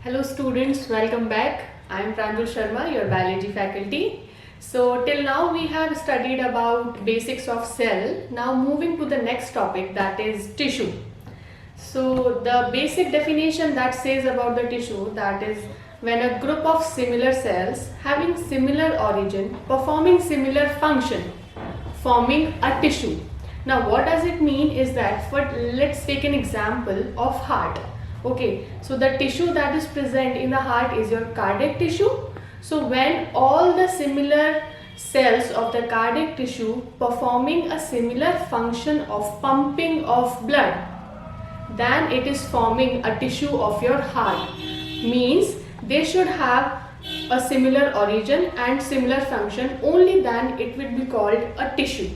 Hello students, welcome back. I am Pranjul, your biology faculty. So till now we have studied about basics of cell. Now moving to the next topic, that is tissue. So the basic definition that says about the tissue, that is when a group of similar cells having similar origin performing similar function forming a tissue. Now what does it mean is that, let's take an example of heart. Okay, so the tissue that is present in the heart is your cardiac tissue. So when all the similar cells of the cardiac tissue performing a similar function of pumping of blood, then it is forming a tissue of your heart. Means they should have a similar origin and similar function, only then it will be called a tissue.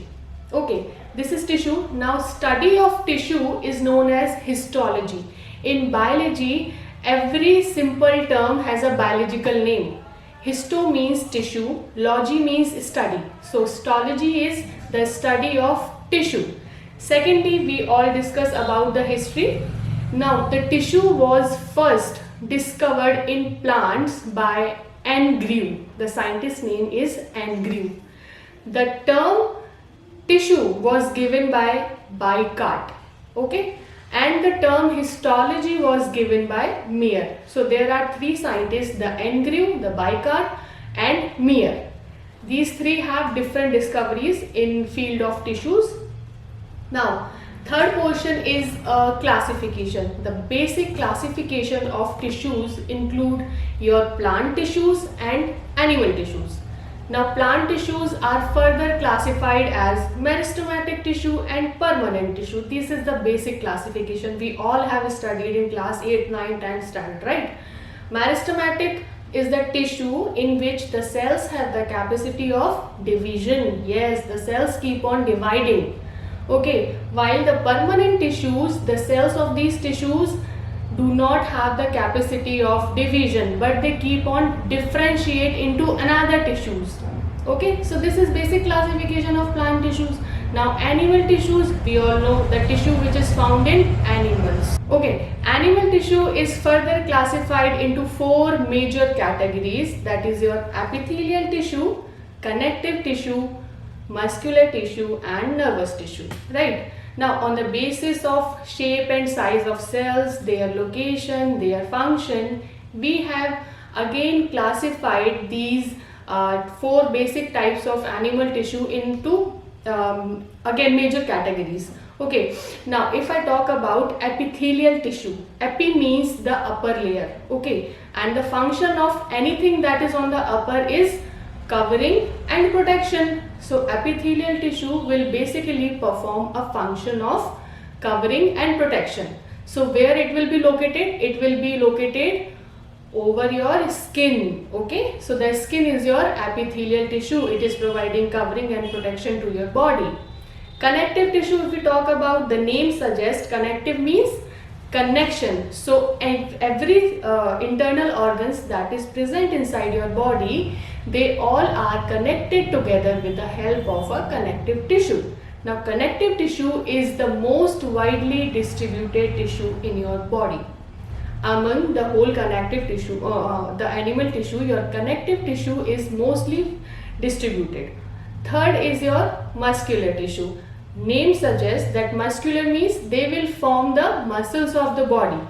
Okay, this is tissue. Now study of tissue is known as histology. In biology, every simple term has a biological name. Histo means tissue, logy means study. So histology is the study of tissue. Secondly, we all discuss about the history. Now the tissue was first discovered in plants by N. Grew. The scientist's name is N. Grew. The term tissue was given by Bicart. Okay. And the term histology was given by Meyer. So there are three scientists, the N. Grew, the Bicart and Meyer. These three have different discoveries in field of tissues. Now third portion is classification. The basic classification of tissues include your plant tissues and animal tissues. Now plant tissues are further classified as meristematic tissue and permanent tissue. This is the basic classification we all have studied in class 8, 9, 10 standard, right? Meristematic is the tissue in which the cells have the capacity of division. Yes, the cells keep on dividing. Okay, while the permanent tissues, the cells of these tissues do not have the capacity of division, but they keep on differentiate into another tissues. Okay, so this is basic classification of plant tissues. Now animal tissues, we all know the tissue which is found in animals. Okay, animal tissue is further classified into four major categories, that is your epithelial tissue, connective tissue, muscular tissue and nervous tissue, right? Now on the basis of shape and size of cells, their location, their function, we have again classified these four basic types of animal tissue into again major categories. Okay, now if I talk about epithelial tissue, epi means the upper layer, okay, and the function of anything that is on the upper is covering and protection. So epithelial tissue will basically perform a function of covering and protection. So where it will be located? It will be located over your skin. Okay, so the skin is your epithelial tissue. It is providing covering and protection to your body. Connective tissue, if we talk about, the name suggests connective means connection. So every internal organs that is present inside your body, they all are connected together with the help of a connective tissue. Now connective tissue is the most widely distributed tissue in your body. Among the whole connective tissue, the animal tissue, your connective tissue is mostly distributed. Third is your muscular tissue. Name suggests that muscular means they will form the muscles of the body.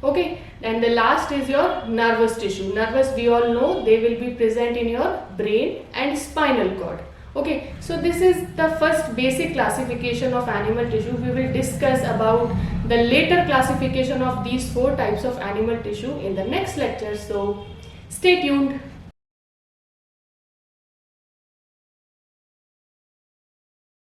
Okay, and the last is your nervous tissue. Nervous, we all know, they will be present in your brain and spinal cord. Okay, so this is the first basic classification of animal tissue. We will discuss about the later classification of these four types of animal tissue in the next lecture. So stay tuned.